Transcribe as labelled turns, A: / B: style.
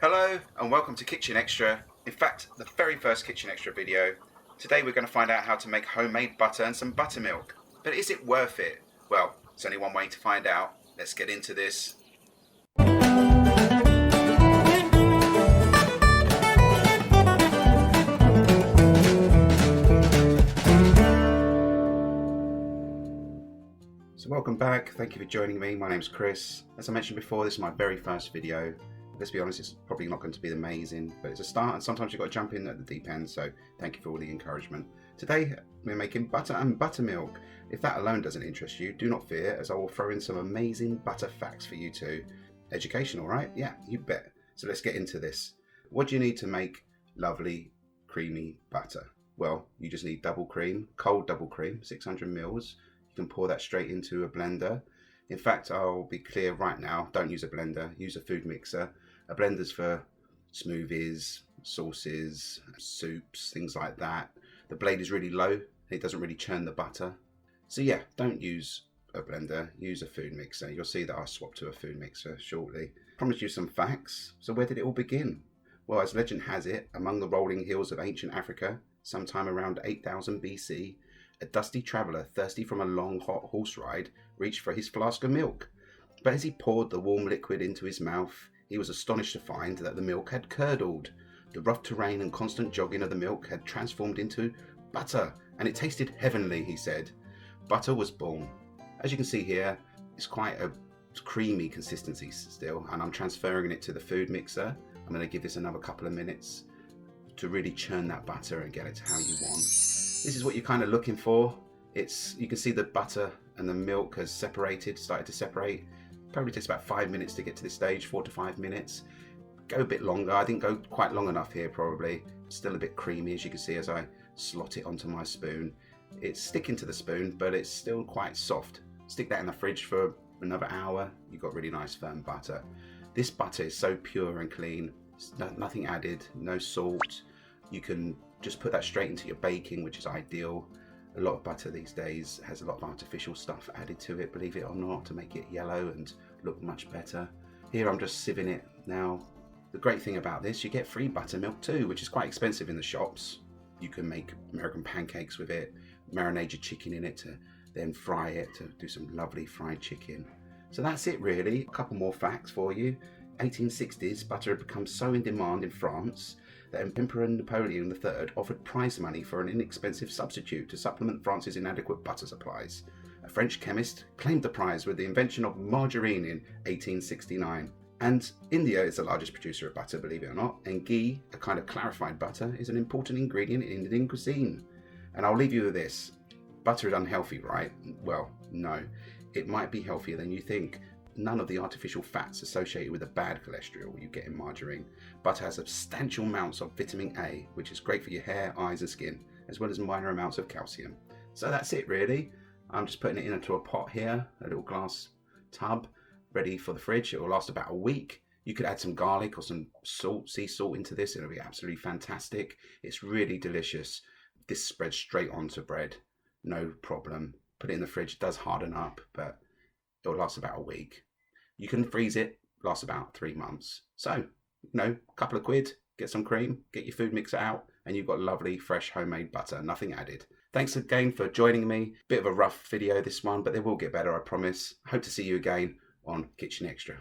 A: Hello and welcome to Kitchen Extra. In fact, the very first Kitchen Extra video. Today we're going to find out how to make homemade butter and some buttermilk. But is it worth it? Well, there's only one way to find out. Let's get into this. So welcome back. Thank you for joining me. My name's Chris. As I mentioned before, this is my very first video. Let's be honest, it's probably not going to be amazing, but it's a start, and sometimes you've got to jump in at the deep end, so thank you for all the encouragement. Today, we're making butter and buttermilk. If that alone doesn't interest you, do not fear, as I will throw in some amazing butter facts for you too. Educational, right? Yeah, you bet. So let's get into this. What do you need to make lovely, creamy butter? Well, you just need double cream, cold double cream, 600 mils. You can pour that straight into a blender. In fact, I'll be clear right now, don't use a blender, use a food mixer. A blender's for smoothies, sauces, soups, things like that. The blade is really low, it doesn't really churn the butter. So yeah, don't use a blender, use a food mixer. You'll see that I'll swap to a food mixer shortly. Promise you some facts. So where did it all begin? Well, as legend has it, among the rolling hills of ancient Africa, sometime around 8000 BC, a dusty traveller, thirsty from a long hot horse ride, reached for his flask of milk. But as he poured the warm liquid into his mouth, he was astonished to find that the milk had curdled. The rough terrain and constant jogging of the milk had transformed into butter, and it tasted heavenly, he said. Butter was born. As you can see here, it's quite a creamy consistency still, and I'm transferring it to the food mixer. I'm going to give this another couple of minutes to really churn that butter and get it to how you want. This is what you're kind of looking for. You can see the butter and the milk has started to separate. Probably takes about 5 minutes to get to this stage, 4 to 5 minutes. Go a bit longer. I didn't go quite long enough here probably. Still a bit creamy, as you can see as I slot it onto my spoon. It's sticking to the spoon, but it's still quite soft. Stick that in the fridge for another hour. You've got really nice firm butter. This butter is so pure and clean. Nothing added, no salt. You can just put that straight into your baking, which is ideal. A lot of butter these days has a lot of artificial stuff added to it, believe it or not, to make it yellow and look much better. Here I'm just sieving it now. The great thing about this, you get free buttermilk too, which is quite expensive in the shops. You can make American pancakes with it, marinate your chicken in it to then fry it to do some lovely fried chicken. So that's it really. A couple more facts for you. 1860s, butter had become so in demand in France that Emperor Napoleon III offered prize money for an inexpensive substitute to supplement France's inadequate butter supplies. A French chemist claimed the prize with the invention of margarine in 1869. And India is the largest producer of butter, believe it or not, and ghee, a kind of clarified butter, is an important ingredient in Indian cuisine. And I'll leave you with this. Butter is unhealthy, right? Well, no. It might be healthier than you think. None of the artificial fats associated with the bad cholesterol you get in margarine. Butter has substantial amounts of vitamin A, which is great for your hair, eyes and skin, as well as minor amounts of calcium. So that's it really. I'm just putting it into a pot here, a little glass tub, ready for the fridge. It will last about a week. You could add some garlic or some salt, sea salt into this. It'll be absolutely fantastic. It's really delicious. This spreads straight onto bread, no problem. Put it in the fridge, it does harden up, but it'll last about a week. You can freeze it, lasts about 3 months. So, a couple of quid, get some cream, get your food mixer out, and you've got lovely, fresh, homemade butter, nothing added. Thanks again for joining me. Bit of a rough video this one, but they will get better, I promise. Hope to see you again on Kitchen Extra.